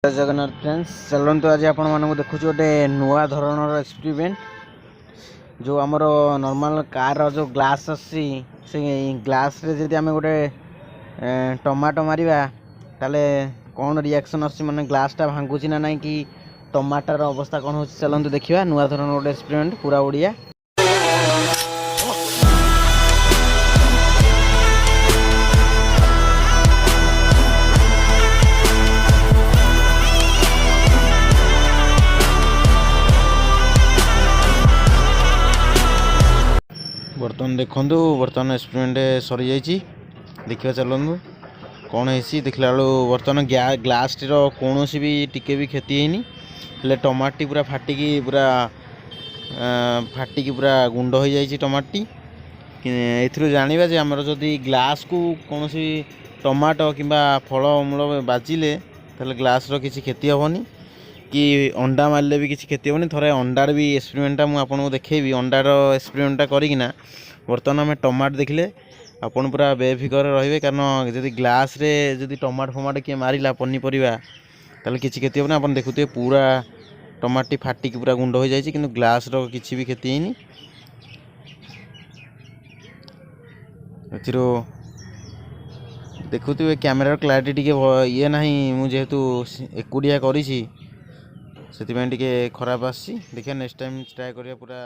जय जगन्नाथ फ्रेंड्स चलते आज आपण मानक देखुँ गोटे नुआ धरणर एक्सपेरिमेंट जो आमर नॉर्मल कार जो ग्लास आसी से ग्लास रे जदि आम गोटे टमाटो मारिबा ताले कौन रिएक्शन आसी माने ग्लासटा भांगुची ना नहीं कि टमाटर अवस्था कौन हो चलते देखा नुआ धरण गोटे एक्सपेरिमेंट पूरा ओडिया। बर्तमान देखु बर्तमान एक्सपेरिमेंट सरी जाइए देखा चलूँ कौन है देखला बेलू बर्तमान ग्लास टीर कौन भी टिके भी क्षति है टमाटी पूरा फाटिकी पूरा गुंड हो जाए टमाटी ए जाना जे आमर जदि ग्लास को कौन टमाटो कि फल मूल बाजिले ग्लास किसी क्षति हेनी कि अंडा मारे भी किसी क्षति हेनी। थोड़े अंडार भी एक्सपेरिमेंटा मुझे देखेबी अंडार एक्सपेरिमेंटा करना बर्तमान आम टमाटो देखले आपन पूरा बेफिकर रे कारण जदि ग्लास रे जदि टमाटो फमाटो किए मारिला पनीपरिया ताले किसी क्षति हेनी। आप देखुए पूरा टमाटी फाटिकी पूरा गुंड हो जाए कि ग्लास रो किसी भी क्षति हेनी। देखुए कैमेरा क्लैरिटी टिके ये ना मुझेतु एकुटिया करी से खराब आसी देखिए नेक्स्ट टाइम ट्राए करिया पूरा।